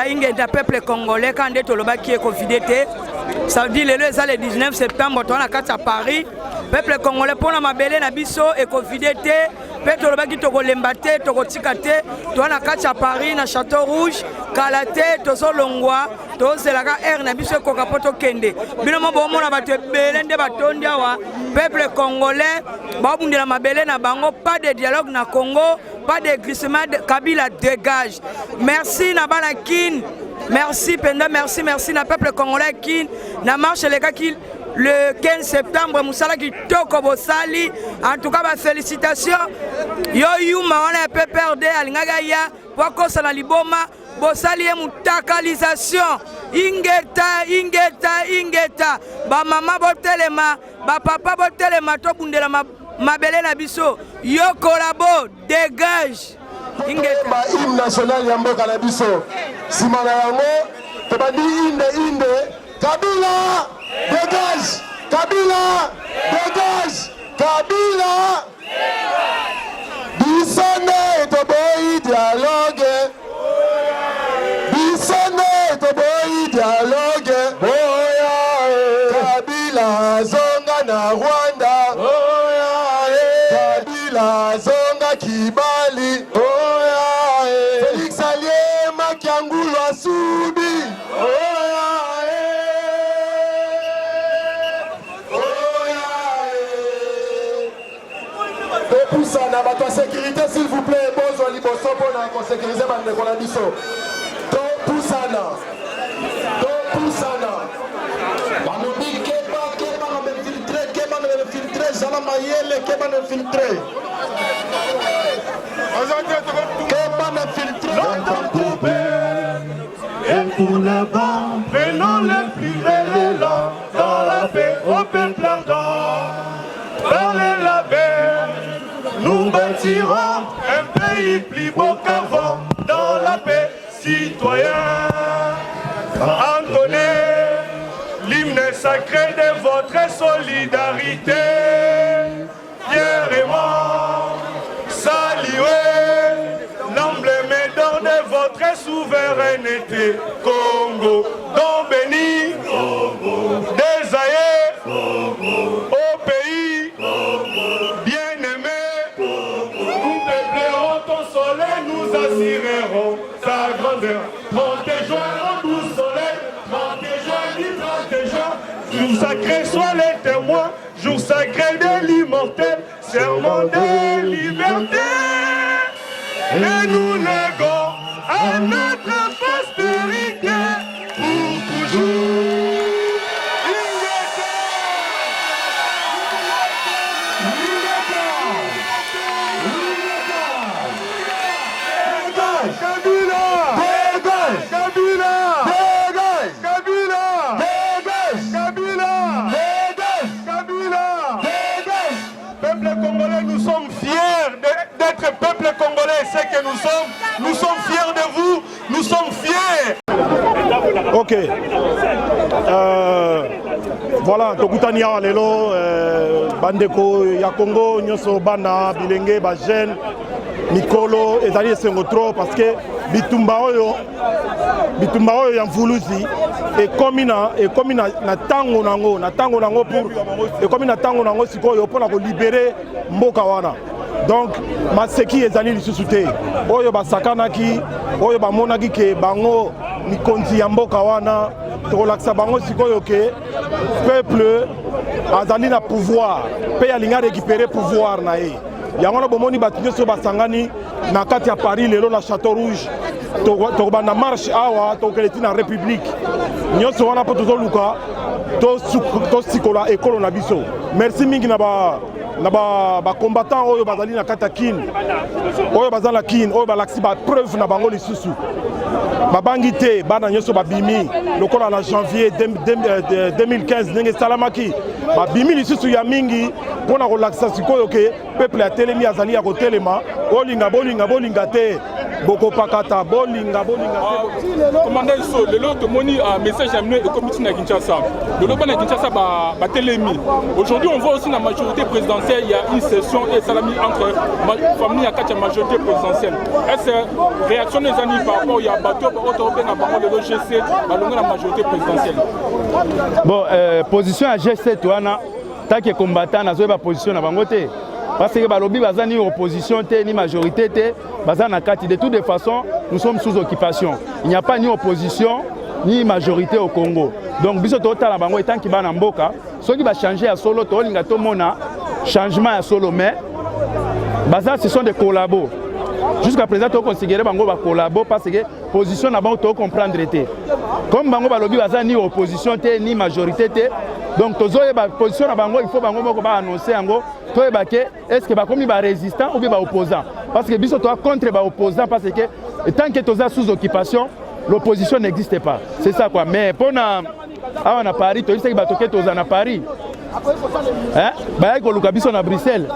Ingeta peuple congolais quand est au qui est confidé. Ça veut dire le 19 septembre on a à Paris. Peuple congolais pour la mabele na biso et confidé. Petro baki toko lembate toko tikate to na kati à Paris na Château Rouge kalate to so longwa to zelaka air na biso ko kapoto kende bino mo bomo na bato belende batondi awa peuple congolais ba bundela mabele na bango pas de dialogue na Congo pas de glissement Kabila dégage merci na banakin merci penda merci na peuple congolais kin na marche les gars qui le 15 septembre Moussala qui toko bosali en tout cas félicitations yo yuma wana PPRD alingaga ya poko sala liboma bosali e mutakalisation ingeta ba mama botelema ba papa botelema to bundela mabele na biso yo kolabo dégage ingeta ba hymne national ya mboka na biso simana yango to badi inde Kabila dégage! Kabila dégage! Kabila Bissonne to boy dialogue. Bissonne to boy dialogue. Kabila zonga na Rwanda. Kabila zonga Kibali. Félix Allier Makiangulu Asubi. Poussa na bato sécurité s'il vous plaît bozo liboso pona ko sécuriser bande ko la biso to poussa na banobi keba na filtré jala mayele keba na filtré et pour le vent prenons le plus bel élan dans la paix au peuple ardent dans les labels. Nous bâtirons un pays plus beau qu'avant, dans la paix citoyen. Entonnez l'hymne sacré de votre solidarité. Fièrement saluez l'emblème d'or de votre souveraineté. Congo, don béni, des aïeux, au pays, bien-aimé. Nous assurerons sa grandeur. 30 juin en 12 soleil, 30 juin, 30 juin. Jour sacré soit les témoins, jour sacré de l'immortel, serment de liberté. Et nous léguons à notre postérité pour toujours. Peuple congolais, c'est que nous sommes fiers de vous, nous sommes fiers. Ok. Voilà, Tokutania lelo bandeko ya Congo nyoso bana bilenge ba jeune mikolo ezali esengo trop parce que bitumba oyo ya mvuluzi ekomi na tango nango pour ekomi na tango nango sikoyo pona ko libérer mboka wana. Donc maseki ezali lisusu te oyo basakanaki oyo bamonaki ke bango mikonzi ya mboka wana tokolakisa bango sikoyo ke peuple azali na pouvoir pe alinga récupérer pouvoir na ye yango na bomoni bato nyonso basangani na kati ya Paris lelo na Château Rouge tokobanda marche awa tokeleti na République nyonso wana po tozoluka tosikola ekolo na biso. Merci mingi na ba combattant oyo bazali na kata kin oyo bazala kin oyo balakisi ba preuve na bango lisusu babangi te bana nyonso babimi lokola na janvier 2015 ndenge salamaki babimi lisusu ya mingi mpona kolakisa sikoyo ke peuple ya telemi azali ya kotelema bolinga te boko pakata bolinga commandant so lelo to moni message amené et comité na Kinshasa lelo bana Kinshasa ba telemi aujourd'hui on voit aussi la majorité présidentielle il y a une session et salami entre famille à quatre majorité présidentielle est-ce réaction des amis par rapport il y a bateau auto na bango lelo G7 balonga la majorité présidentielle bon position à G7 wana tant que combattant na zo ba position na bango te parce que balobi baza ni opposition te ni majorité te baza na kati de toutes les façons nous sommes sous occupation il n'y a pas ni opposition ni majorité au Congo donc biso to tala bango etant ki bana mboka soki ba changer ya solo to linga to mona changement ya solo mais baza ce sont des collabos jusqu'à présent to considérer bango ba collabo parce que position na bango to comprendre te comme bango balobi baza ni opposition te ni majorité te donc tozoye ba position na bango il faut bango moko ba annoncer yango to ebake est-ce que ba komi ba résistant ou bien ba opposant parce que biso to contre ba opposant parce que tant que toza sous occupation l'opposition n'existe pas c'est ça quoi mais pour na awa na Paris to isaki ba toke toza na Paris hein ba ko luka biso na Bruxelles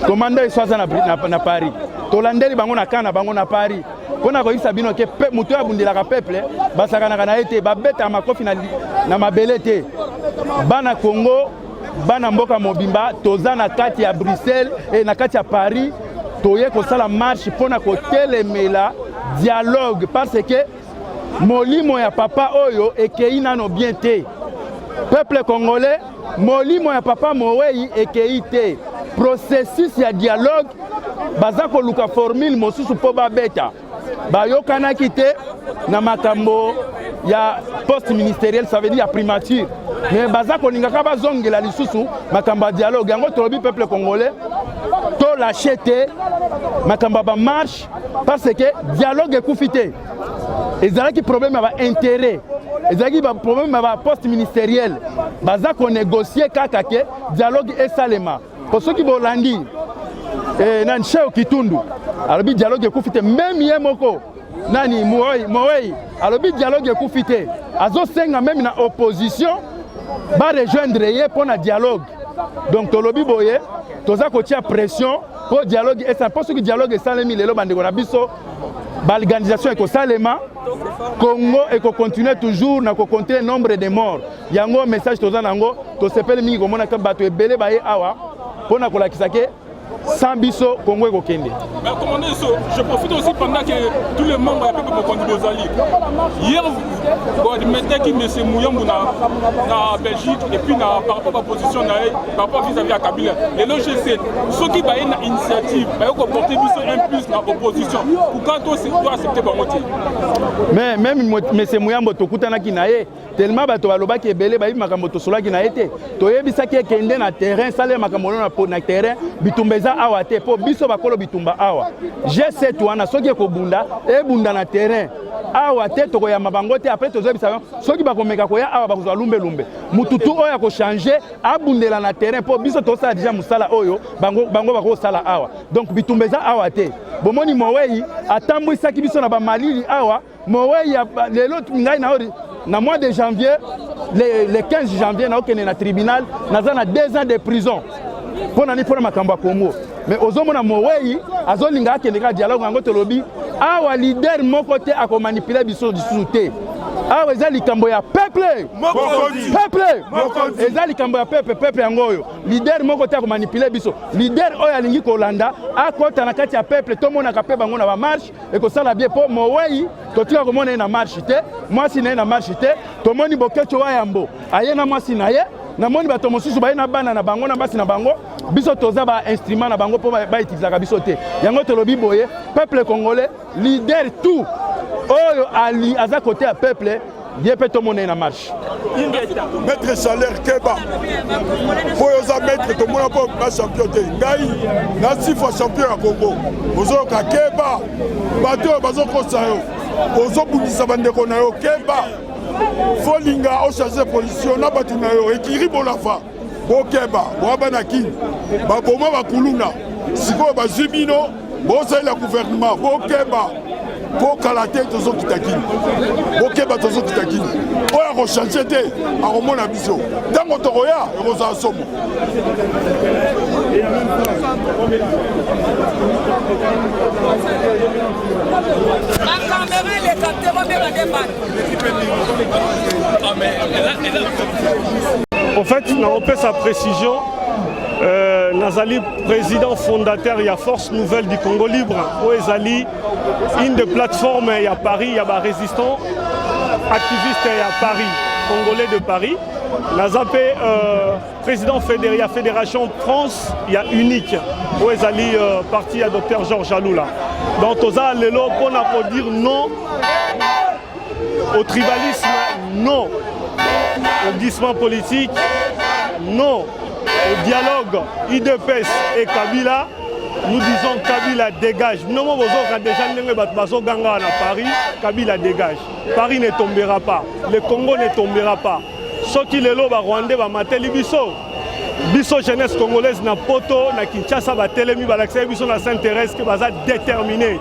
commandant soit na Paris to landeli bango na kana bango na Paris pona ko isa bino ke muto abundela ka peuple basakana kana ete ba beta makofi na mabele te bana Congo bana mboka mobimba toza na kati ya Bruxelles et na kati ya Paris toye ko sala marche pona ko telemela dialogue parce que molimo ya papa oyo ekei nano bien te peuple congolais molimo ya papa Mowei ekei te processus ya dialogue baza ko luka formule mosusu po babeta bayokanaki te na makambo ya poste ministériel ça veut dire ya primature mais baza ko lingaka bazongela lisusu makambo ya dialogue yango tolobi peuple congolais to lâcher te makambo ba marche parce que dialogue ekufi te ezalaki problème ya ba intérêt ezalaki ba problème ya ba poste ministériel baza ko négocier kaka ke dialogue esalema pour ceux qui bolandi nani Cheo Kitundu alobi dialogue ekufi te même ye moko nani Mowei alobi dialogue ekufi te azosenga même na opposition ba rejoindre ye pour na dialogue donc tolobi boye toza ko tia pression pour dialogue et ça parce que dialogue esalemi lelo bandeko na biso ba organisation eko salema Congo eko continuer toujours na ko compter nombre de morts yango message toza nango to sepele mingi komona ka bato ebele baye awa pona ko lakisa ke sans biso Congo eko kende. Mais commandant je profite aussi pendant que tous les membres ya pepe mokondi bozali hier bon mettez qui monsieur Mouyambu na Belgique et puis na par rapport à position na par rapport vis-à-vis à Kabila les G7 ceux qui ba une initiative ba ko porter biso un plus na opposition pour quand on doit accepter bango te mais même monsieur Mouyambu tokutana ki na ye tellement bato balobaki ebele ba makambo to solaki na ete to yebisaki ekende na terrain sale makambo na terrain bitumbeza awa te po biso bakolo bitumba awa G7 wana soki ekobunda ebunda na terrain awa te tokoyamba bango te après tozobisa soki bakomeka koya awa bakozwa lumbe mututu oyo ko changer abundela na terrain po biso tosala déjà musala oyo bango bakosala awa donc bitumbeza awa te bomoni Mowei atambwisaki biso na bamalili awa Mowei lelo ngai na mois de janvier le 15 janvier na okene na tribunal naza na 2 ans de prison pona ni pona makambo Congo mais ozomona Mowei azolinga akende ka dialogue yango tolobi awa leader moko te akomanipuler biso disusu te awa eza likambo ya peuple eza likambo ya peuple yango oyo leader moko te akomanipuler biso leader oyo alingi kolanda akota na kati ya peuple tomonaka pe bango na ba marche ekosala bien po Mowei totika komona ye na marche te mwasi na ye na marche te tomoni Bokecho Wayambo aye na mwasi na ye namoni bato mosusu baye na bana na bango na basi na bango biso toza ba instrument na bango po ba utilisaka biso te yango tolobi boye peuple congolais leader tout oyo ali aza côté ya peuple bien peut tomona na marche maître salaire keba poyoza maître tomona po ba champion te ngai na 6 fois champion ya Congo ozoka keba bato bazokosa yo ozobundisa bandeko na yo keba folinga o changer position na batu na yo ekiri bolafa bokeba boabana kini baboma bakuluna sikoyo bazwi bino bosalela gouvernement bokeba bokala te tozokita kini bokeba tozokita kini oyo akochange te akomona biso ntango tokoya ekozala somo En fait, on peut sa précision. Nazali, président fondateur, il y a Force Nouvelle du Congo Libre. Où Ezali, une des plateformes, il y a Paris, il y a des résistants, activistes, il y a Paris, Congolais de Paris. Nazapé, président de la Fédération France, il y a unique. Où Ezali, parti à Dr Georges Aloula. Donc, on a l'élo pour dire non au tribalisme, non au glissement politique, non au dialogue IDPS et Kabila. Nous disons Kabila dégage. Nous avons déjà Ganga à Paris, Kabila dégage. Paris ne tombera pas, le Congo ne tombera pas. Ceux qui les lobes à Rwanda va mater Bisso. Bisso jeunesse congolaise na poto na Kinshasa va telemi va l'accès Bisso na s'intéresse que va déterminé.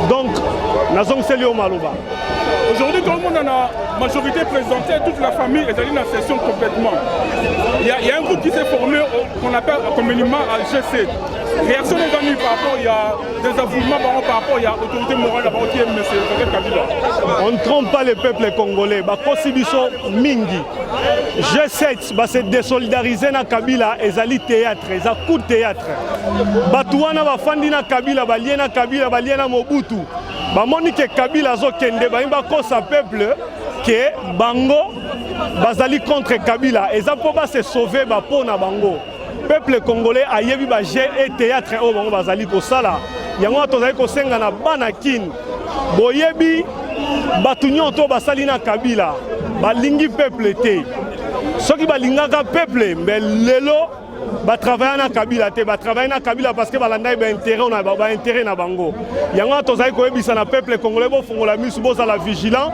Donc, nous avons celle au Maloba. Aujourd'hui, tout le monde a la majorité présidentielle, toute la famille est allée dans la session complètement. Il y a un groupe qui s'est formé qu'on appelle communément à G7. Réaction des amis par rapport, il y a des avouements par rapport, il y a l'autorité morale par rapport qui est M. Kabila. On ne trompe pas le peuple congolais. Kosibiso Mingi. G7 va se désolidariser na Kabila et Zali théâtre, et ça coup de théâtre. Batouana va fandi na Kabila, va lier na Kabila, va lier na Mobutu. Bamoni ke Kabila zo kende ba imba kosa peuple que bango bazali contre Kabila et ça pour se sauver ba pona bango. Peuple congolais a yebi ba jeu et théâtre o bango bazali ko sala. Yango tozali ko senga na banakin. Boyebi batunyo to basali na Kabila. Balingi peuple te. Soki balingaka peuple mais lelo ba travailler na Kabila te ba travailler na Kabila parce que balanda ba intérêt on a ba intérêt na bango yango tozali ko yebisa na peuple congolais bo fongola misu bo sala vigilant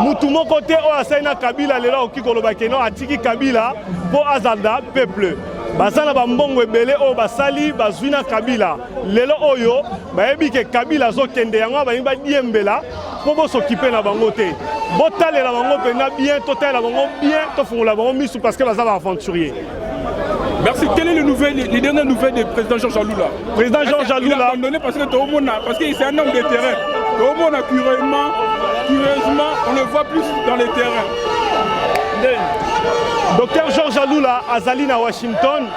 mutu moko te o asai na Kabila lelo okiko lobake no atiki Kabila po azalda peuple bazana ba mbongo ebele o basali bazwina Kabila lelo oyo ba yebi ke Kabila zo kende yango ba yimba diembela po bo s'occuper na bango te botalela bango pena bien totalela bango bien to fongola bango misu parce que bazaba aventurier. Merci. Quelle est les dernières nouvelles du président Georges Aloula? Président Georges Aloula. Il a abandonné parce que c'est un homme de terrain. Tout le monde a curieusement, on le voit plus dans les terrains. Docteur Georges Aloula, Azali na Washington,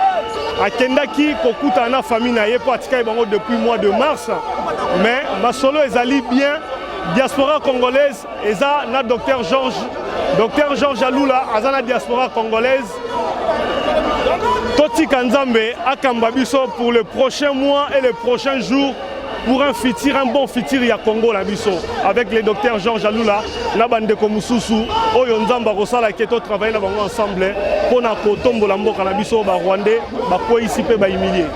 a Kendaki, Kokuta na famille na ye pratika depuis le mois de mars. Mais Masolo Ezali bien, diaspora congolaise, Eza na Docteur Georges Aloula, Azana diaspora congolaise. Toti Kanzambe akamba biso pour le prochain mois et les prochains jours pour un bon futur ya Congo la biso avec le docteur Georges Aloula na bandeko mususu oyo nzamba kosala keto travailler na bango ensemble pour na kotombola mboka na biso ba Rwandais ba ko ici pe ba humilier.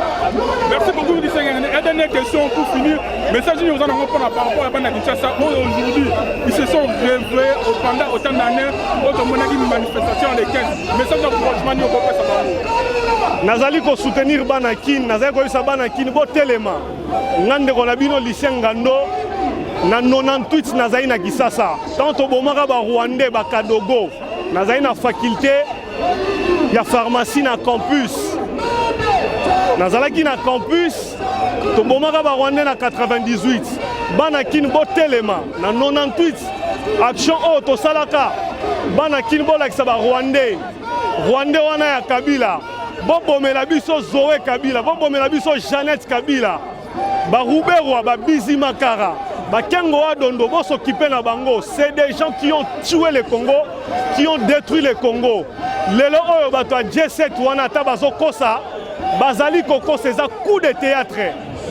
Merci beaucoup Midi Sengene. Une dernière question pour finir. Message nous en avons par rapport à Bana Kinshasa aujourd'hui ils se sont réveillés pendant autant d'années autant on a une manifestation les 15 message d'encouragement ni au peuple ça. Nazali ko soutenir Banakin, nazali ko isa Banakin bo telema. Ngande ko na bino lisengando na 98 nazali na Kisasa. Tant bomaka ba Rwandais ba Kadogo. Nazali na faculté ya pharmacie na campus. Nazalaki na campus to bomaka ba Rwandais na 98. Banakin bo telema na 98 action o to salaka. Banakin bo lakisa ba Rwandais. Rwandais wana ya Kabila. Bobo Melabiso Zoé Kabila, Bobo Melabiso Jeannette Kabila, Barouberwa, Babizi Makara, Bakengo Adondo, Bo s'occuper na bango. C'est des gens qui ont tué le Congo, qui ont détruit le Congo. Lelo oyo bato a G7 wana ta bazo kosa, bazali koko c'est un coup de théâtre.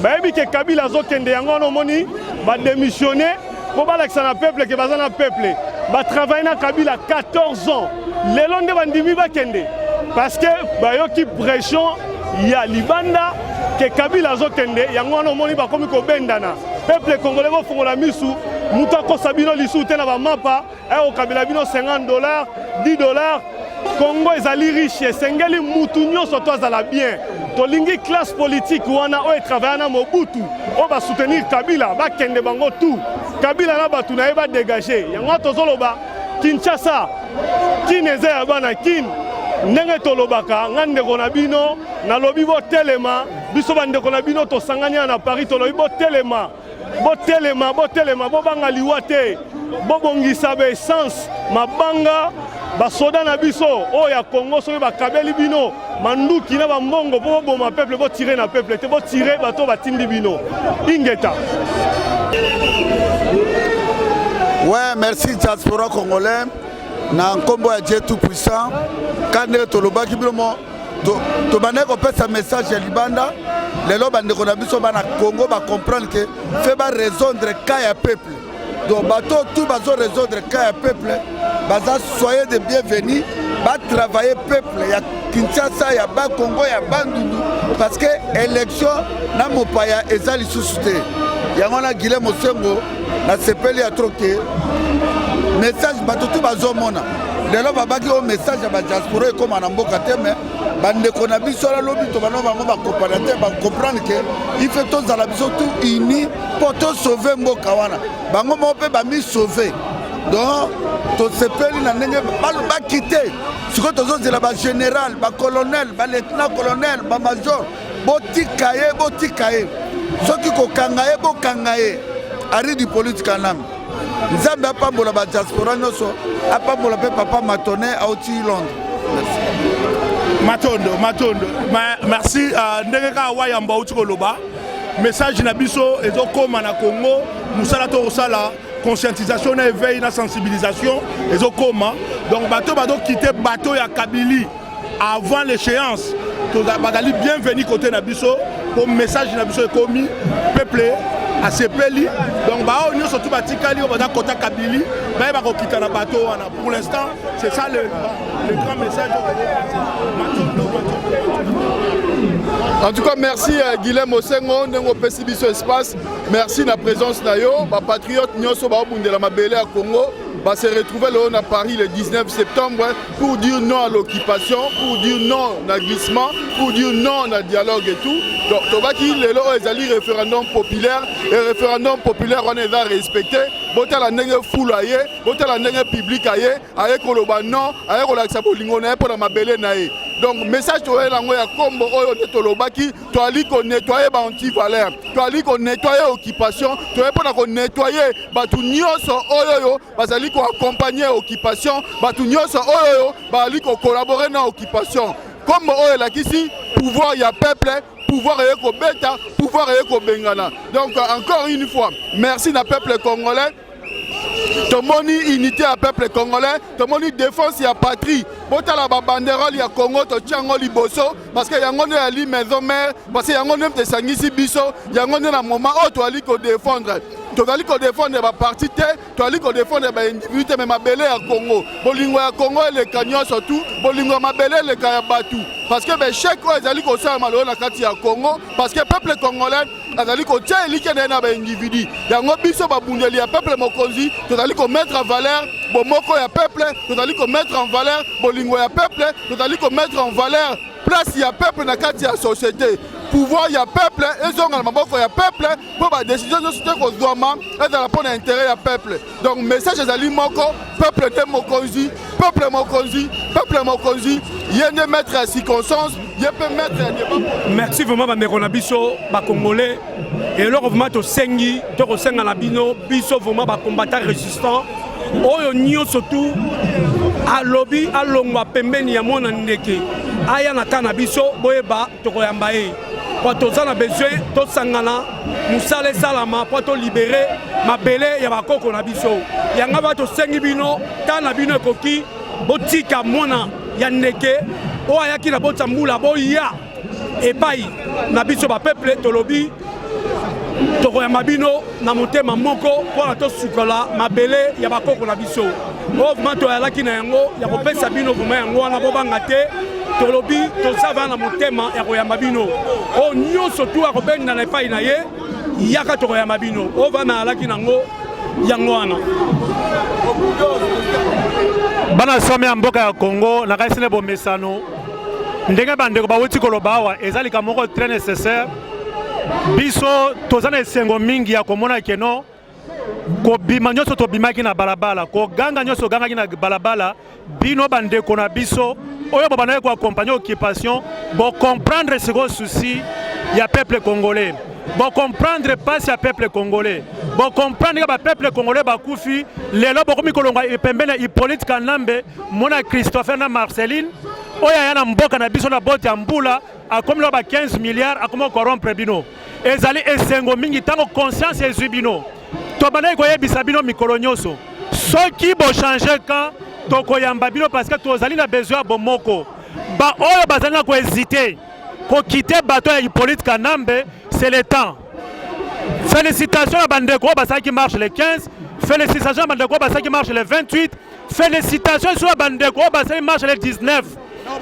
Bayebi ke Kabila zo kende yango no moni, ba démissionner, po balakisa na peuple ke bazana peuple. Ba travailler na Kabila 14 ans. Lelo nde bandimi ba kende. Parce que bayoki pression ya libanda que Kabila zokende yango no moni ba komi ko bendana peuple congolais bo fongola misu mutu akosa bino lisu te na ba mapa o Kabila bino $50 $10 Congo ezali riche sengeli mutu nyonso to azala bien to lingi classe politique wana o travailler na Mobutu o ba soutenir Kabila ba kende bango tout Kabila na batu na ba dégager yango tozoloba Kinshasa kineze ya bana kin ndenge tolobaka ngandeko na bino na lobi bo telema biso bandeko na bino tosanganya na Paris tolobi bo telema botelema bobanga liwa te bobongisa ba essence mabanga basoda na biso oyo ya Congo soki bakabeli bino manduki na bambongo po boboma peuple botire na peuple te botire bato batindi bino ingeta. Ouais, merci diaspora congolais na nkombo ya Dieu tout puissant kande tolobaki bilomo to bande ko pesa message ya libanda lelo bande ko na biso bana Congo ba comprendre que fait ba résoudre cas ya peuple donc bato tout bazo résoudre cas ya peuple baza soyez de bienvenus ba travailler peuple ya Kinshasa ya ba Congo ya Bandundu parce que élection na mopaya ezali susute yango na Guilhem Mosengo na sepeli ya troke message bato tout bazomona lelo babaki o message ya ba diaspora ekoma na mboka te mais bandeko na biso la lobi to bano bango ba comprendre ba comprendre que il fait tous à la biso tout uni pour te sauver mboka wana bango mo pe ba mi sauver donc to sepeli na ndenge ba quitter siko tozo zela ba général ba colonel ba lieutenant colonel ba major botikaye soki kokanga ye bokanga ye ari du politique anam nzambe apambola ba diaspora nyonso apambola pe papa Matone auti Londres. Matondo merci ndenge ka wayamba uti koloba message na biso ezokoma na Congo musala to osala conscientisation na éveil na sensibilisation ezokoma donc bato quitter bateau ya Kabili avant l'échéance to bazali bienvenue côté na biso pour message na biso ekomi peuple à sepeli donc ba on surtout batikali on va kota Kabili ba ba ko kita na bateau wana pour l'instant c'est ça le grand message. En tout cas, merci Guilhem Mosengo, Nengo Pesibiso Espace. Merci de la présence d'ailleurs. Les patriotes Nyoso Baobundela Mabele à Congo va se retrouver le à Paris le 19 septembre pour dire non à l'occupation, pour dire non à glissement, pour dire non à dialogue et tout. Donc, Tobaki, le référendum populaire. Et référendum populaire, on est là respecté. Botel la nenge foule aye, botel la nenge public aye, aye koloba non, aye kolakisa bolingo na ye pour la mabele na ye. Donc message to elango ya kombo oyo de tolobaki, to ali ko nettoyer ba anti-valeur, to ali ko nettoyer occupation, to e pona ko nettoyer batu nyonso oyo yo, bazali ko accompagner occupation, batu nyonso oyo yo, bazali ko collaborer na occupation. Kombo oyo la kisi pouvoir ya peuple, pouvoir eko beta, pouvoir eko bengana. Donc encore une fois, merci na peuple congolais. Tomoni unité à peuple congolais, tomoni défense ya patrie. Botala ba banderole ya Congo to tiango liboso parce que yango ne ali maison mère parce que yango ne te sangisi biso, yango ne na moment o to ali ko défendre. To ali ko défendre ba parti te, to ali ko défendre ba individu mais mabele ya Congo. Bolingo ya Congo le kanyo surtout, bolingo mabele le kaya batu. Parce que ben chaque fois ezali ko sa malo na kati ya Congo parce que peuple congolais azali ko tia elike na ba individu. Yango biso ba bundeli ya peuple mokonzi, to ali ko mettre en valeur bomoko ya peuple, to ali ko mettre en valeur bolingo ya peuple, to ali ko mettre en valeur place ya peuple na kati ya société. Pouvoir ya peuple ezonga na maboko ya peuple pour ba décision de société ko zoma ezala pour intérêt ya peuple. Donc message ezali moko peuple de mokonzi, peuple mokonzi, yene mettre à circonstance, yene mettre à débat. Merci vraiment bandeko na biso ba congolais et alors vraiment to sengi to ko senga na bino biso vraiment ba combattant résistant oyo nyo surtout a lobby a longwa pembeni ya mona ndeke aya na kana biso boyeba to ko yamba e pour tous na besoin to sangana musale salama pour to libérer mabele ya bakoko na biso yanga ba to sengi bino tana bino ekoki botika mona ya ndeke o ayaki na botambula boya epai na biso ba peuple to lobby toko ya mabino na motema moko pour to sukola mabele ya bakoko na biso o vraiment to yalaki na yango ya kopesa bino vraiment yango wana bobanga te tolobi tosava na motema ya koyamba bino o nyonso tu akobenda na epai na ye yaka tokoyamba bino o vana alaki nango yango wana bana some ya mboka ya Congo na kaisene bomesano ndenge bandeko bawuti koloba awa ezalika moko très nécessaire biso tozana esengo mingi ya komona keno ko bima nyonso to bimaki na balabala ko ganga nyonso ganga na balabala bino bandeko na biso oyo babana ko accompagner occupation bo comprendre ce gros souci ya peuple congolais. Bon comprendre pas ya peuple congolais. Bon comprendre que peuple congolais bakufi lelo bokomi kolonga pembena Hippolyte Kanambe mona Christopher na Marceline oya yana mboka na biso na bote ya mbula akomi ba 15 milliards akomi corrompre bino ezali esengo mingi tango conscience ezwi bino to bana koyebisa bino mikolo nyonso soki bo changer quand tokoyamba bino parce que tozali na besoin bomoko ba oyo bazali na ko hésiter ko quitter bateau ya Hippolyte Kanambe c'est le temps. Félicitations à Bandeko Bassa qui marche le 15. Félicitations à Bandeko Bassa qui marche le 28. Félicitations sur Bandeko Bassa qui marche le 19.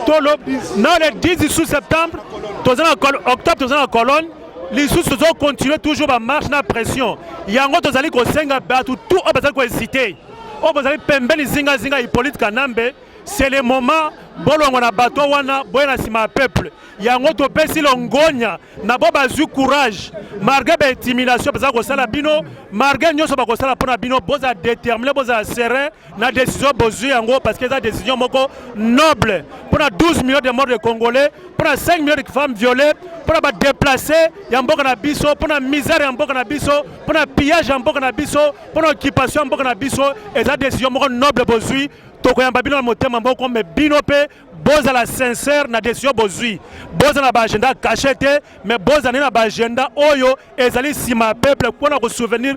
Non, le 10 sous septembre, octobre, nous en colonne. Les sous ont continué toujours à marche na pression. Yango tozali ko senga batu tout au bazali ko hésiter. Au bazali pembeni zinga Hippolyte Kanambe. C'est le moment bolongo na bato wana boyena sima peuple yango to pesi longonya na bo bazu courage malgré ba intimidation bazako kosala bino malgré nyoso ba kosala pona bino boza déterminé boza serein na décision bozu yango parce que ça décision moko noble pour 12 millions de morts de Congolais pour 5 millions de femmes violées pour ba déplacer ya mboka na biso pour na misère ya mboka na biso pour na pillage ya mboka na biso pour na occupation ya mboka na biso et ça décision moko noble bozu tokoyamba bino na motema mboko me bino pe boza la sincère na décision bozui boza na ba agenda caché te mais boza na ba agenda oyo ezali sima peuple pour na ko soutenir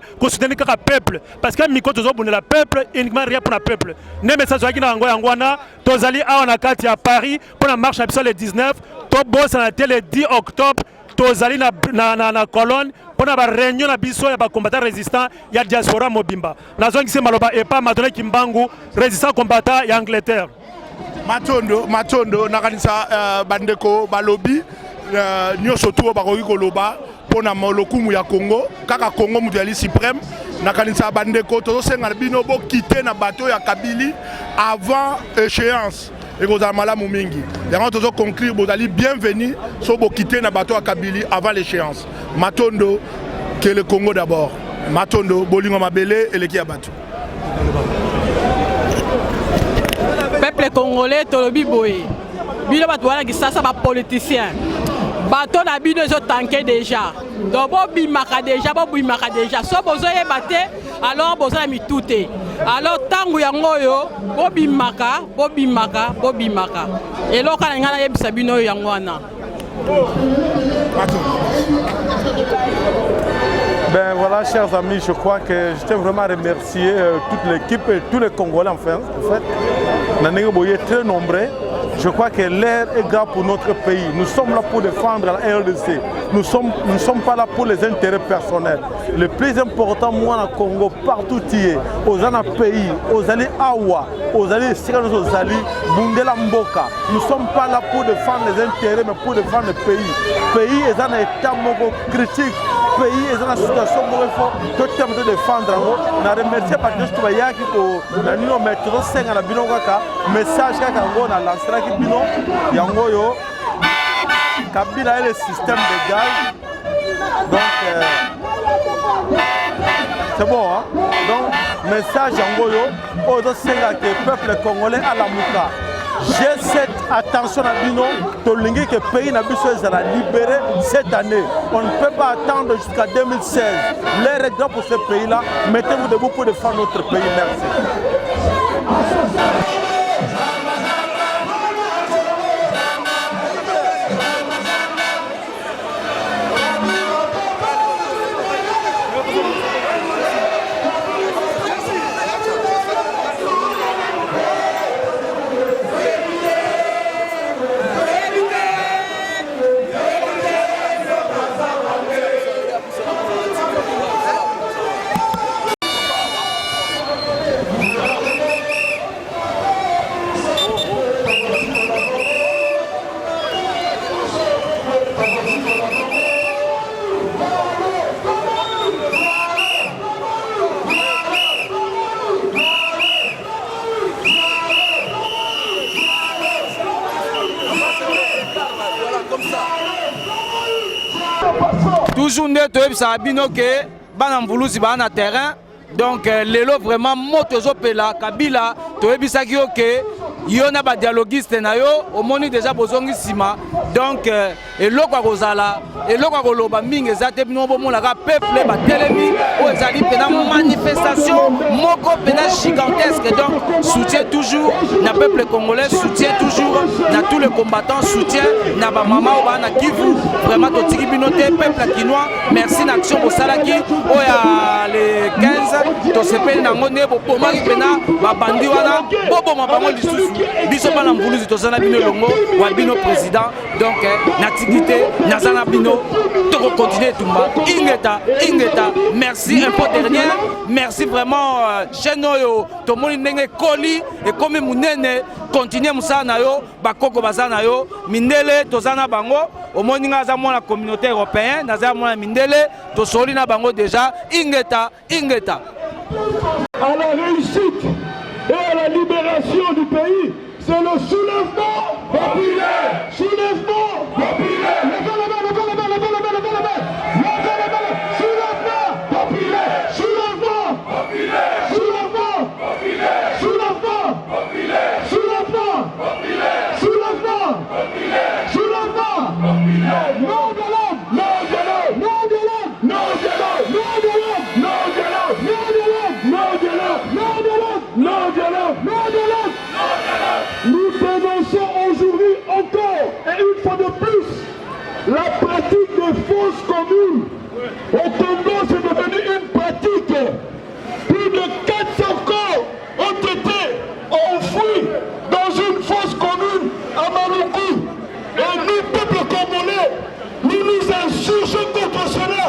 kaka peuple parce que miko tozo bonela peuple uniquement rien pour la peuple ne message waki na yango wana tozali awa na kati ya Paris pour la marche absolue le 19 to boza na télé 10 octobre tozali na colonne pour la réunion na biso ya ba combattant résistant ya diaspora mobimba nazongi se maloba et pas Madone Kimbangu résistant combattant ya Angleterre matondo nakanisa bandeko balobi nyoso tuo bakoki koloba pona molokumu ya Congo kaka Congo mutuali suprême nakanisa bandeko tozosenga bino bo quitter na bateau ya Kabili avant échéance et kozala malamu mingi yango tozo conclure bozali bienvenue so bo quitter na bateau ya Kabili avant l'échéance matondo que le Congo d'abord matondo bolingo mabele eleki ya bateau. Peuple congolais tolobi boye bino bato wana kisasa ba politicien bato na bino zo tanké déjà donc bo bimaka déjà so bozo yeba te alors bozo na mitute alors tangu yango yo bo bimaka eloko na ngana yebisa bino yango wana. Ben voilà, chers amis, je crois que je tiens vraiment à remercier toute l'équipe et tous les Congolais en fait. Nanenge Boye très nombreux. Je crois que l'air est grave pour notre pays. Nous sommes là pour défendre la RDC. Nous ne sommes pas là pour les intérêts personnels. Le plus important, moi, au Congo, partout où il est, aux Ana pays, aux alliés Awa, aux alliés Sikanos, aux alliés Bundela Mboka. Nous ne sommes pas là pour défendre les intérêts, mais pour défendre le pays. Le pays est dans un état critique. Le pays est dans une situation où il faut tout le temps défendre. On a remercié par exemple que nous avons mis message qu'on a lancé. Bino yango yo Kabila est le système de gaz donc c'est bon hein? Donc message yango yo ozo senga que peuple congolais à la muka G7 attention à bino tolingi que pays na biso ezala libéré cette année on ne peut pas attendre jusqu'à 2016 l'air est grand pour ce pays là mettez-vous debout pour défendre notre pays merci. Toujours nde toyebisa bino ke bana mvuluzi bana terrain donc lelo vraiment moto zopela Kabila toyebisaki yo ke yo na ba dialoguiste na yo omoni déjà bozongi sima donc eloko ya kozala eloko ya koloba mingi eza te bino bomonaka peuple batelemi oyo ezali mpena manifestation moko mpena gigantesque donc soutien toujours na peuple congolais soutien toujours na tous les combattants soutien na bamama oyo baa na Kivu vraiment totiki bino te peuple akinois merci na action bosalaki oyo ya le 15 tosepeli nango nde bopomaki mpena babandi wana boboma bango lisusu biso bana mbuluzi toza na bino elongo wa bino président donc natiki te naza na bino tokokontinue etumba ingeta merci un peu dernière merci vraiment chaîne oyo tomoni ndenge ekoli ekomi munene continue mosala na yo bakoko baza na yo mindele toza na bango omoni nga aza mwana communauté européenne naza mwana mindele tosoli na bango déjà ingeta à la réussite et à la libération du pays, c'est le soulèvement populaire. Soulèvement populaire. Levez la main, levez la main, levez la main, levez la main. Levez la main. Soulèvement populaire. Soulèvement populaire. Soulèvement populaire. Soulèvement populaire. Soulèvement populaire. Soulèvement populaire. Soulèvement populaire. Non de l'homme. Non de l'homme. Non de l'homme. Non de l'homme. Non de l'homme. Non de l'homme. Non de l'homme. Non de l'homme. Non de l'homme. Non de l'homme. Non de l'homme. Nous dénonçons aujourd'hui encore et une fois de plus la pratique des fausses communes. Au Congo, c'est devenu une pratique. Plus de 400 corps ont été enfouis dans une fausse commune à Maluku. Et nous, peuple congolais, nous nous insurgeons contre cela.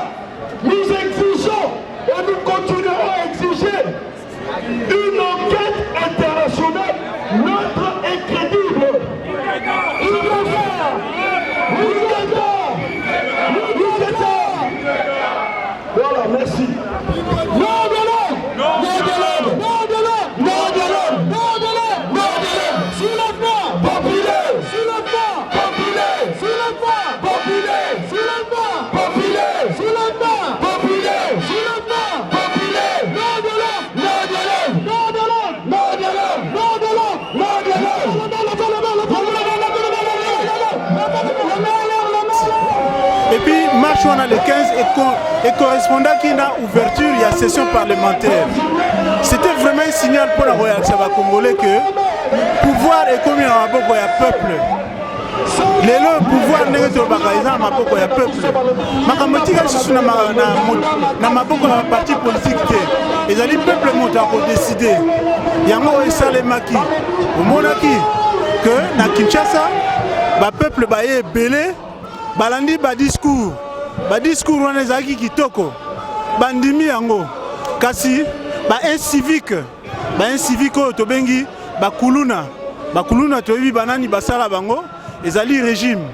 Nous exigeons et nous continuerons à exiger une enquête internationale neutre et crédible. Voilà, merci. Non de l'homme. Non de l'homme. Non de l'homme. Non de l'homme. Non de l'homme. Non de l'homme. Soulèvement populaire. Soulèvement populaire. Soulèvement populaire. Soulèvement populaire. Soulèvement populaire. Soulèvement populaire. Non de l'homme. Non de l'homme. Non de l'homme. Non de l'homme. Non de l'homme. Non de l'homme. Et puis, marche on a le 15 et correspondant qui a ouverture, il y a session parlementaire. C'était vraiment un signal pour la Royal Saba Congolais que pouvoir est commis dans la boko ya peuple. Le pouvoir n'est pas dans la boko ya peuple. Makamotika sous na maboko ya parti politique. Et les peuple monta pour décider. Yango et Salemaki. Au monaki que na Kinshasa, le peuple est belé. Balandi ba discours wana ezalaki kitoko bandimi yango kasi ba incivique oyo tobengi bakuluna toyebi banani basala bango ezali régime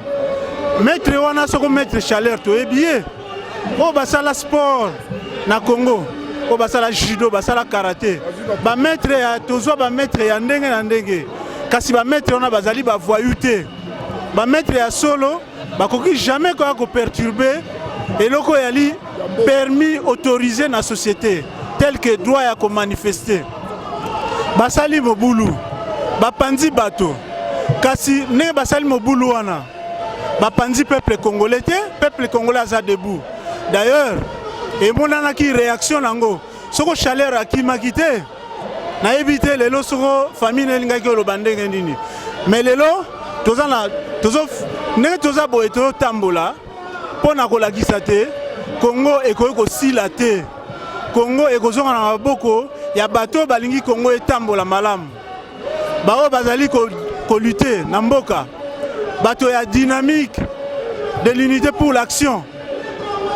maître wana soko maître chaleur toyebi ye oyo basala sport na Congo oyo basala judo basala karaté bamaître ya tozwa bamaître ya ndenge na ndenge kasi bamaître wana bazali bavoyu te bamaître ya solo bakoki jamais quoi perturber et loko yali permis autorisé dans la société tel que droit ya ko manifester basali mobulu bapandi bato kasi ne basali mobulu wana bapandi peuple congolais aza debout d'ailleurs et monana ki réaction nango soko chaleur akimaki te na éviter lelo soko famille elingaki olobandenge nini mais lelo toza boye totambola pona kolakisa te Congo ekoki kosila te Congo ekozonga na maboko ya bato balingi Congo etambola malamu bao bazali kolutter na mboka bato ya dynamique de l'unité pour l'action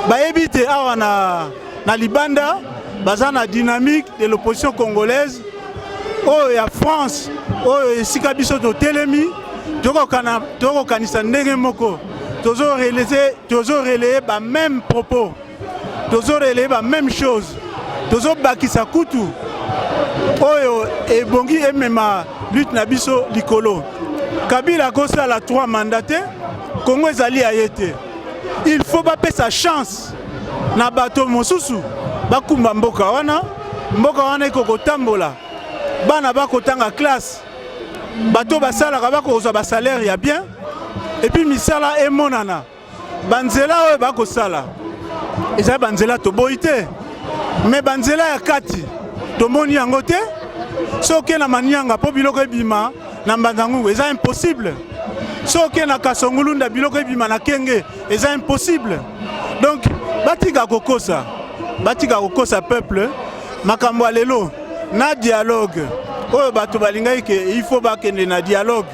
bayebi te awa na libanda baza na dynamique de l'opposition congolaise oyo ya France oyo esika biso totelemi tokokanisa ndenge moko tozo relayer ba même propos tozo relayer ba même chose tozo bakisa kutu oyo ebongi emema lutte na biso likolo Kabila kosala 3 mandats Congo ezali ayete il faut bape sa chance na bato mosusu bakumba mboka wana eko kotambola bana bakotanga classe bato basalaka bakozwa basalaire ya bien et puis misala emonana banzela oyo bakosala ezali banzela toboyi te mais banzela ya kati tomoni yango te soki na manianga mpo biloko ebima na mbanzangungu eza impossible soki na kasongulunda biloko ebima na kenge eza impossible donc batika kokosa peuple makambo ya lelo na dialogue oyo bato balingaki ke il faut bakende na dialogue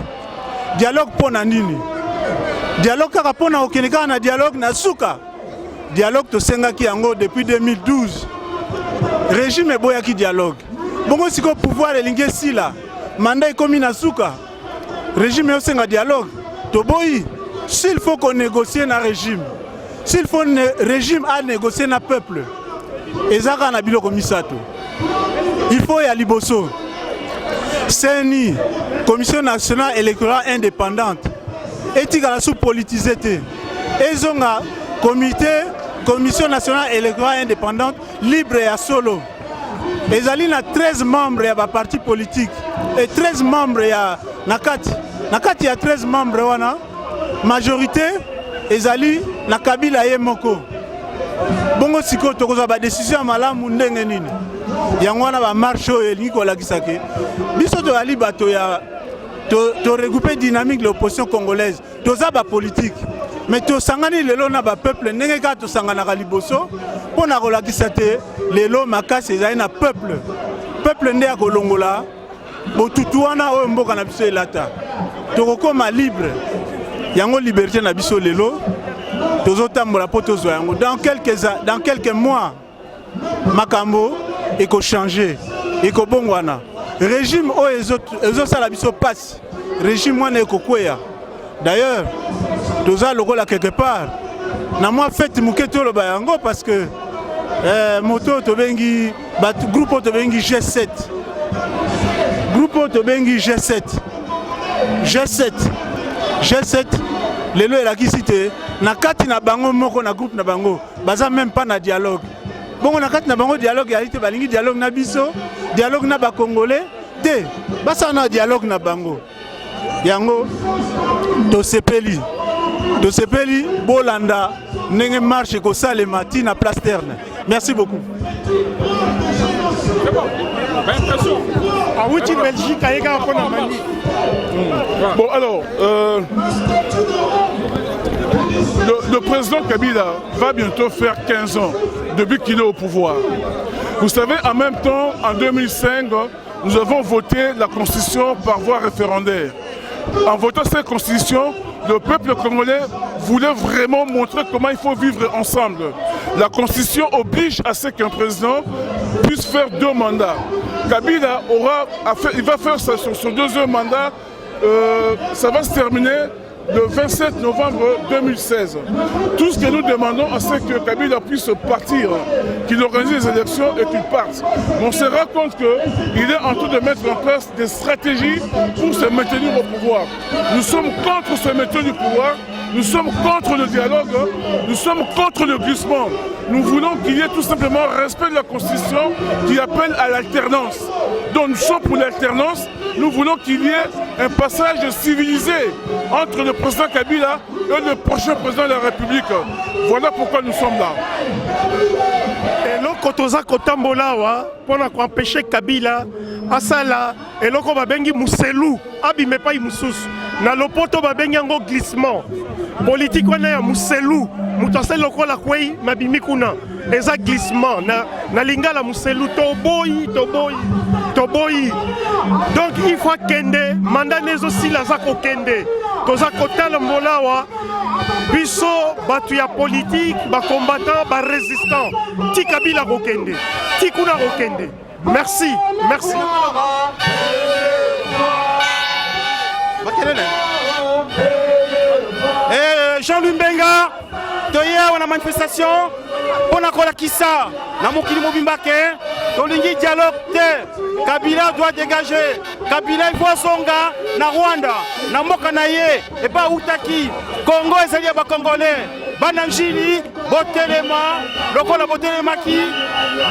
mpo na nini dialogue kaka mpo na kokende kaka na dialogue na suka dialogue tosengaki yango depuis 2012 régime eboyaki dialogue bongo sikoyo pouvoir elingi esila manda ekomi na suka régime eosenga dialogue toboyi s'il faut qu'on négocie na régime s'il faut régime a négocier na peuple ezaka na biloko misato il faut ya liboso CENI commission nationale électorale indépendante etikala sous politisé te ezonga commission nationale électorale indépendante libre ya solo ezali na 13 membres ya baparti politique et 13 membres ya nakati ya 13 membres wana majorité ezali na Kabila ye moko bongo siko tokozwa ba décision malamu ndenge nini yango wana ba marche oyo elingi kolakisa ke biso toyali bato ya to regrouper dynamique l'opposition congolaise toza ba politique mais tosangani lelo na ba peuple ndenge ka tosanganaka liboso mpona kolakisa te lelo makasi ezali na peuple nde akolongola botutu wana oyo mboka na biso elata tokokoma libre yango liberté na biso lelo tozotambola po tozwa yango dans quelques mois makambo ekochanger ekobongwana régime oyo ezosala biso pasi régime wana ekokweya d'ailleurs toza lokola quelque part na mwa fete moke toloba yango parce que moto tobengi groupe tobengi G7 G7 lelo elakisi te na kati na bango moko na groupe na bango baza même pas na dialogue bongo na kati na bango dialogue ya ite balingi dialogue na biso dialogue na ba congolais te basa na dialogue na bango yango tosepeli bolanda ndenge marche kosalema na place Terne. Merci beaucoup. Belgique, bon alors le président Kabila va bientôt faire 15 ans depuis qu'il est au pouvoir. Vous savez, en même temps, en 2005, nous avons voté la constitution par voie référendaire. En votant cette constitution, le peuple congolais voulait vraiment montrer comment il faut vivre ensemble. La constitution oblige à ce qu'un président puisse faire 2 mandats. Kabila il va faire son 2e mandat, ça va se terminer le 27 novembre 2016. Tout ce que nous demandons, c'est que Kabila puisse partir, qu'il organise les élections et qu'il parte. On se rend compte qu'il est en train de mettre en place des stratégies pour se maintenir au pouvoir. Nous sommes contre ce maintien du pouvoir, nous sommes contre le dialogue, nous sommes contre le glissement. Nous voulons qu'il y ait tout simplement respect de la Constitution qui appelle à l'alternance. Donc nous sommes pour l'alternance, nous voulons qu'il y ait un passage civilisé entre le président Kabila et le prochain président de la République. Voilà pourquoi nous sommes là. Et loko toza kotambola wa pona ko empêcher Kabila asala et loko babengi muselu abime pa mususu na lopoto babengi yango glissement politique wana ya muselu muto asala lokola kwei mabimi kuna eza glissement na lingala muselu toboyi donc il faut kende mandat nezo sila za ko kende toza kotala mbolawa biso batu ya politique ba combattant ba résistant ti Kabila kokende ti kuna kokende merci Jean-Louis Mbenga toye wana manifestation pona kolakisa na mokili mobimba ke tolingi dialogue te Kabila doit dégager Kabila il faut songa na Rwanda na mboka na ye et pas utaki Congo ezali ba Congolais bana njili botelema lokola botelemaki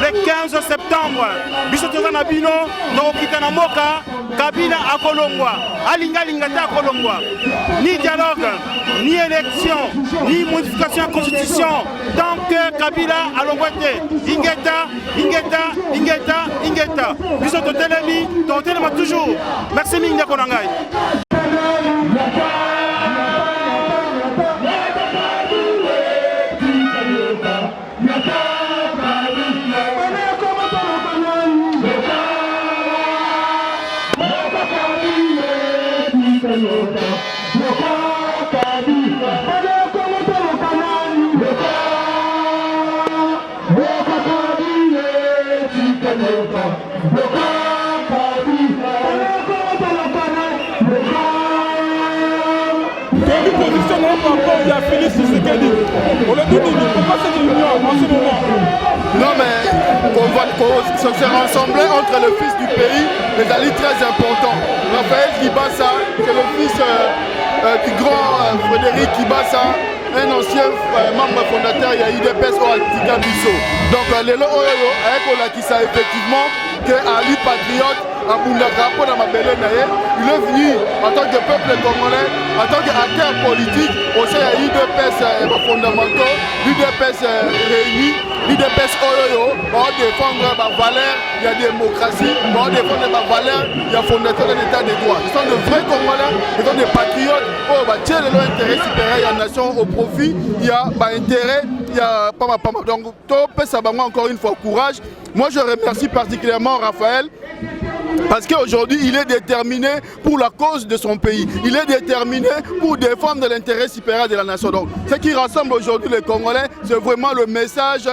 le 15 septembre biso toza na bino tokokita na mboka Kabila akolongwa alingalinga te akolongwa ni dialogue ni élection ni modification ya constitution tant que Kabila alongwa te ingeta biso totelema toujours. Merci mingi ndeko na ngai. Il y a Félix Tshisekedi. On le dit, pourquoi cette union en ce moment? Non mais se rassembler entre le fils du pays, les alliés très importants. Raphaël Kibasa, c'est le fils du grand Frédéric Kibasa, un ancien membre fondateur de l'IDPS au Atika Bisso. Donc Lelo Oyo, avec Olakisa effectivement que Ali Patriote il est venu en tant que peuple congolais, en tant qu'acteur politique, au sein de l'IDPS fondamentaux, l'IDPS réunis, l'IDPS Oyoyo, pour défendre les valeurs de la démocratie, pour défendre les valeurs de la fondation de l'état de droit. Ce sont de vrais Congolais, ce sont des patriotes, qui ont l'intérêt supérieur de la nation au profit, il y a intérêt, il y a pas mal. Donc, encore une fois, courage. Moi, je remercie particulièrement Raphaël. Parce qu'aujourd'hui, il est déterminé pour la cause de son pays. Il est déterminé pour défendre l'intérêt supérieur de la nation. Donc, ce qui rassemble aujourd'hui les Congolais, c'est vraiment le message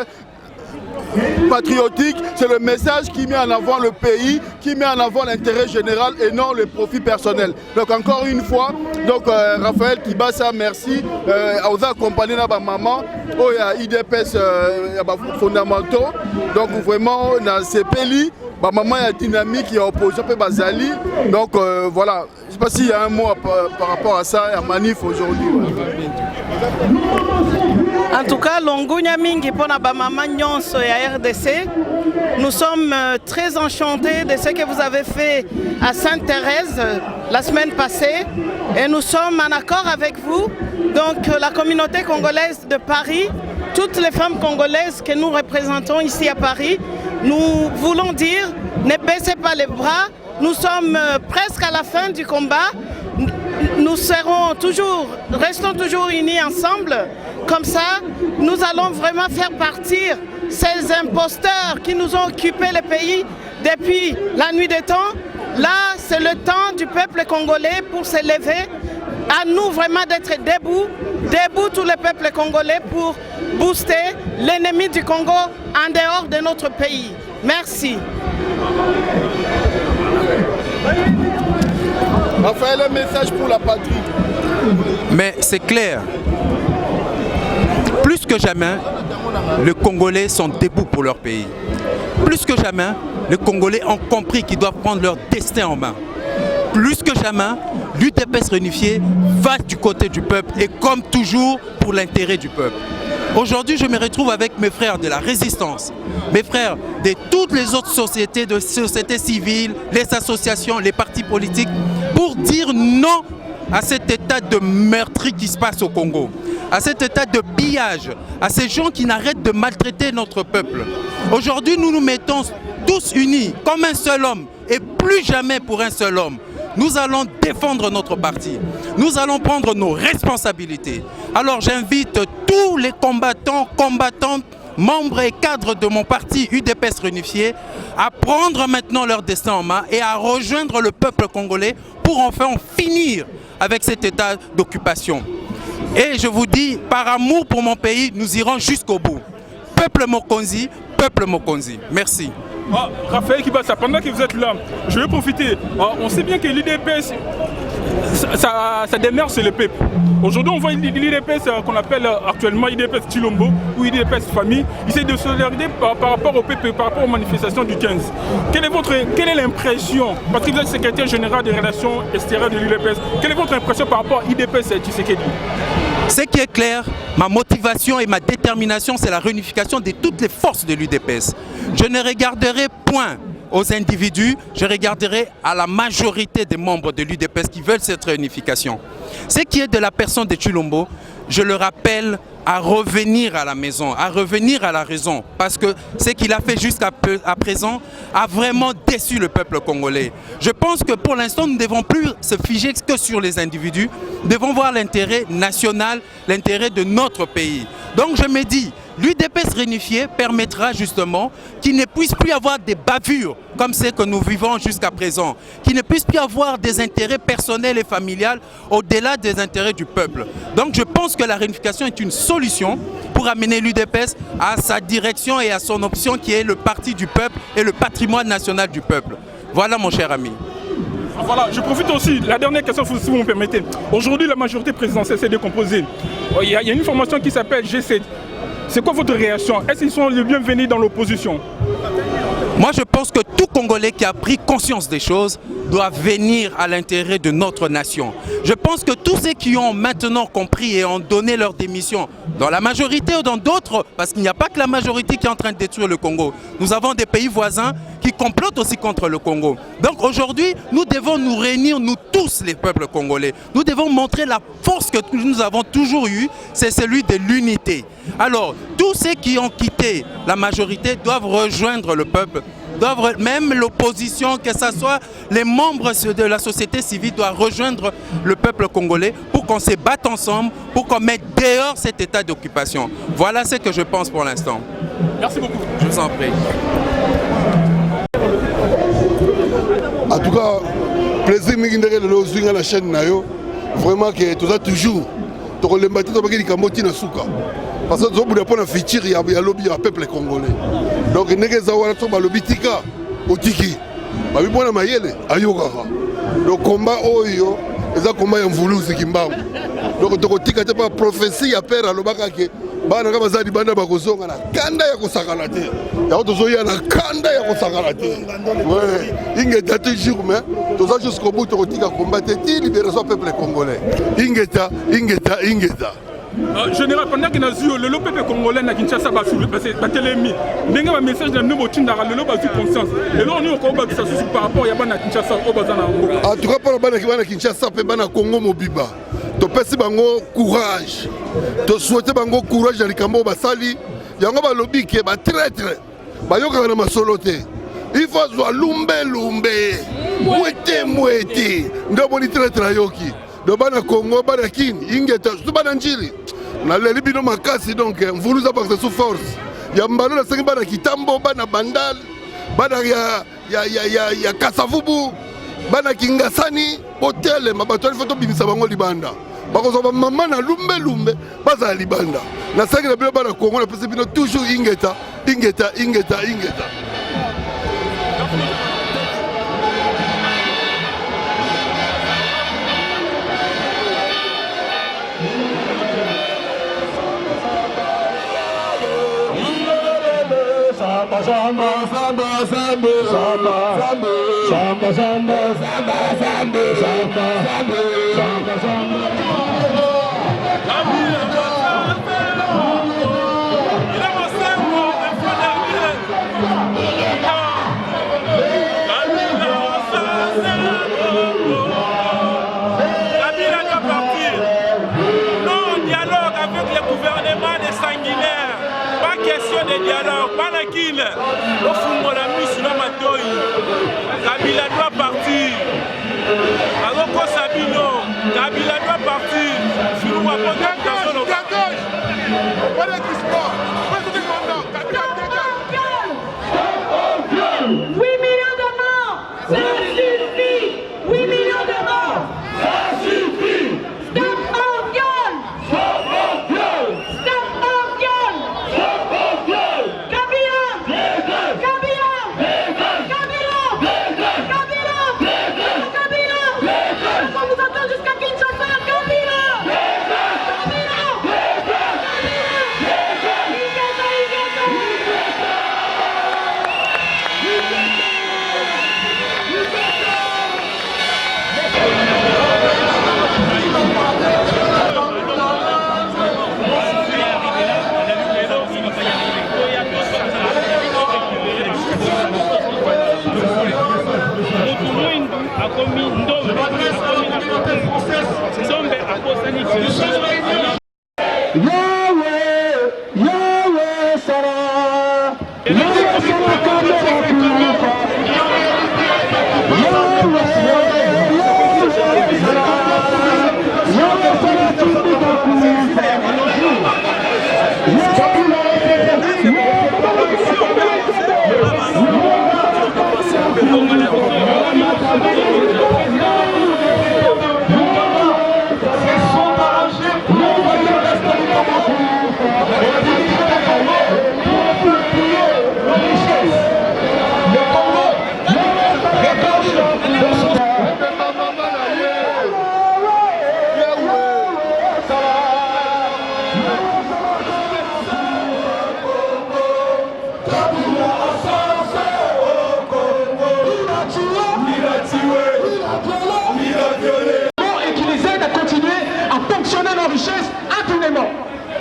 patriotique, c'est le message qui met en avant le pays, qui met en avant l'intérêt général et non le profit personnel. Donc encore une fois, Raphaël Kibasa, merci. On a accompagné ma maman, il y a IDPS fondamentaux. Donc vraiment, dans ces pays, ma maman est dynamique, il y a opposition, Bazali. Donc voilà, je ne sais pas s'il y a un mot par rapport à ça, à Manif aujourd'hui. En tout cas, Longunya Mingi pour la maman Nyonso et RDC, nous sommes très enchantés de ce que vous avez fait à Sainte-Thérèse la semaine passée et nous sommes en accord avec vous. Donc la communauté congolaise de Paris, toutes les femmes congolaises que nous représentons ici à Paris, nous voulons dire, ne baissez pas les bras, nous sommes presque à la fin du combat. Nous restons toujours unis ensemble. Comme ça, nous allons vraiment faire partir ces imposteurs qui nous ont occupé le pays depuis la nuit des temps. Là, c'est le temps du peuple congolais pour se lever. À nous vraiment d'être debout tout le peuple congolais pour booster l'ennemi du Congo en dehors de notre pays. Merci. Raphaël, un message pour la patrie. Mais c'est clair. Plus que jamais, les Congolais sont debout pour leur pays. Plus que jamais, les Congolais ont compris qu'ils doivent prendre leur destin en main. Plus que jamais, l'UDPS réunifiée va du côté du peuple et comme toujours pour l'intérêt du peuple. Aujourd'hui, je me retrouve avec mes frères de la résistance, mes frères de toutes les autres sociétés, de sociétés civiles, les associations, les partis politiques, pour dire non à cet état de meurtrier qui se passe au Congo, à cet état de pillage, à ces gens qui n'arrêtent de maltraiter notre peuple. Aujourd'hui, nous nous mettons tous unis comme un seul homme et plus jamais pour un seul homme. Nous allons défendre notre parti. Nous allons prendre nos responsabilités. Alors j'invite tous les combattants, combattantes, membres et cadres de mon parti UDPS réunifié à prendre maintenant leur destin en main et à rejoindre le peuple congolais pour enfin en finir avec cet état d'occupation. Et je vous dis, par amour pour mon pays, nous irons jusqu'au bout. Peuple Mokonzi, peuple Mokonzi. Merci. Raphaël Kibasa, pendant que vous êtes là, je vais profiter. On sait bien que l'IDPS, sa demeure, c'est le peuple. Aujourd'hui, on voit l'IDPS qu'on appelle actuellement IDPS Chilombo ou IDPS Famille. Il essaie de solidariser par rapport au peuple, par rapport aux manifestations du 15. Quelle est l'impression, parce que vous êtes secrétaire général des relations extérieures de l'IDPS, quelle est votre impression par rapport à IDPS Tshisekedi? Ce qui est clair, ma motivation et ma détermination, c'est la réunification de toutes les forces de l'UDPS. Je ne regarderai point aux individus, je regarderai à la majorité des membres de l'UDPS qui veulent cette réunification. Ce qui est de la personne de Tshilombo, je le rappelle à revenir à la maison, à revenir à la raison, parce que ce qu'il a fait jusqu'à présent a vraiment déçu le peuple congolais. Je pense que pour l'instant, nous ne devons plus se figer que sur les individus, nous devons voir l'intérêt national, l'intérêt de notre pays. Donc je me dis, l'UDPS réunifié permettra justement qu'il ne puisse plus y avoir des bavures comme celles que nous vivons jusqu'à présent, qu'il ne puisse plus y avoir des intérêts personnels et familiales au-delà des intérêts du peuple. Donc je pense que la réunification est une solution pour amener l'UDPS à sa direction et à son option qui est le parti du peuple et le patrimoine national du peuple. Voilà mon cher ami. Voilà, je profite aussi, la dernière question si vous me permettez. Aujourd'hui la majorité présidentielle s'est décomposée. Il y a une formation qui s'appelle G7. C'est quoi votre réaction? Est-ce qu'ils sont les bienvenus dans l'opposition? Moi, je pense que tout Congolais qui a pris conscience des choses doit venir à l'intérêt de notre nation. Je pense que tous ceux qui ont maintenant compris et ont donné leur démission, dans la majorité ou dans d'autres, parce qu'il n'y a pas que la majorité qui est en train de détruire le Congo. Nous avons des pays voisins qui complotent aussi contre le Congo. Donc aujourd'hui, nous devons nous réunir, nous tous les peuples congolais. Nous devons montrer la force que nous avons toujours eue, c'est celui de l'unité. Alors, tous ceux qui ont quitté la majorité doivent rejoindre le peuple, même l'opposition, que ce soit les membres de la société civile, doivent rejoindre le peuple congolais pour qu'on se batte ensemble, pour qu'on mette dehors cet état d'occupation. Voilà ce que je pense pour l'instant. Merci beaucoup. Je vous en prie. En tout cas, plaisir de la chaîne vraiment que tu as toujours parce que nous avons un futur, il y a un lobby à peuple congolais. Donc, nous avons un lobby tika, au tiki. Nous avons un mayele, à Yogara. Donc, le combat, c'est un combat en voulu, c'est Kimbam. Donc, nous avons une prophétie à faire à l'Obaka. Bana kama zadi banda bakozonga na kanda ya kosakala te. Ya tozoya na kanda ya kosakala te. Ouais, ingeta toujours mais toza jusqu'au bout totika combattre ti libération peuple congolais. Ingeta. Général, pendant que le peuple congolais na Kinshasa ba telemi, ndenge ba message na nous botindaka lelo ba conscience. Et là on est au combat ça par rapport ya bana Kinshasa au bazana ngoka. En tout cas pour bana Kinshasa pe bana Congo mobiba. To pesi bango courage. To souhaiter bango courage na likambo basali. Yango ba lobby ke ba traître. Ba yoka na masolo te. Il faut soit lumbe. Mwete. Ndabo ni traître yoki. Do bana Congo bana kin ingeta to bana njili. Na le libino makasi donc mvuluza parce sous force. Ya mbalo na sengi bana kitambo bana bandal. Bana ya kasavubu. Bana kingasani hotel mabato il faut to bimisa bango libanda. Bakozo ba mama na lumbe baza libanda. Na sengi na bana Congo na pesi bino toujours ingeta. Kabila doit partir. Aloko Sabino, Kabila doit partir. Sur le wapon de 8 millions de morts, ça suffit. 8 millions de morts, ça suffit. Stop au viol. Stop au viol. Kabila. On vous entend jusqu'à Kinshasa. Kabila.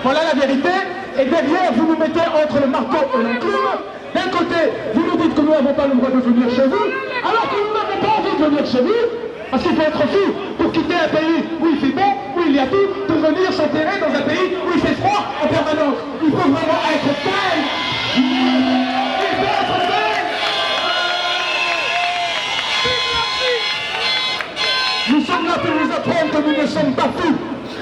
Voilà la vérité. Et derrière, vous nous mettez entre le marteau et l'enclume. D'un côté, vous nous dites que nous n'avons pas le droit de venir chez vous, alors que nous n'avons pas envie de venir chez vous. Parce qu'il faut être fou pour quitter un pays où il fait bon, où il y a tout, pour venir s'enterrer dans un pays où il fait froid en permanence. Il faut vraiment être dingue. Il faut être dingue. Nous sommes là pour vous apprendre que nous ne sommes pas fous.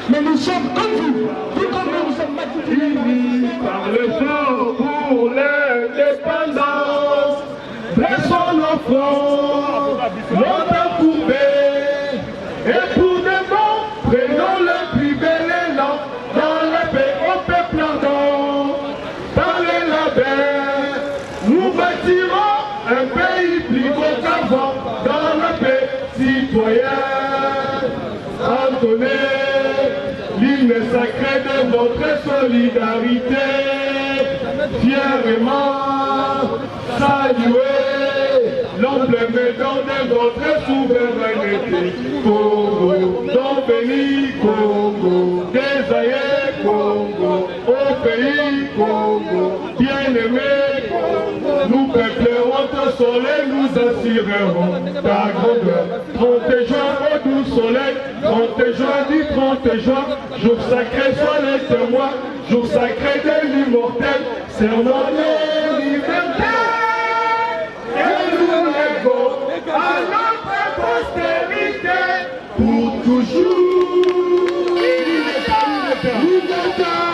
Mais nous sommes comme vous, comme nous sommes massivement par le jour pour l'indépendance. Dressons nos fronts, longtemps courbés, et pour de bon, prenons le plus bel élan dans la paix au peuple ardent. Par les labels, nous bâtirons un pays plus beau qu'avant, dans la paix citoyenne. Entonnez l'hymne sacré de notre solidarité, fièrement saluer l'ample maison de notre souveraineté. Congo, don béni Congo, désaillé Congo, au pays Congo, bien-aimé Congo, nous peuplerons ton soleil, nous assurerons ta grandeur. 30 juin au doux soleil, 30 juin du 30 juin, jour sacré soit les témoins, jour sacré de l'immortel, serment de liberté. Et nous légons à notre postérité pour toujours. Liberté.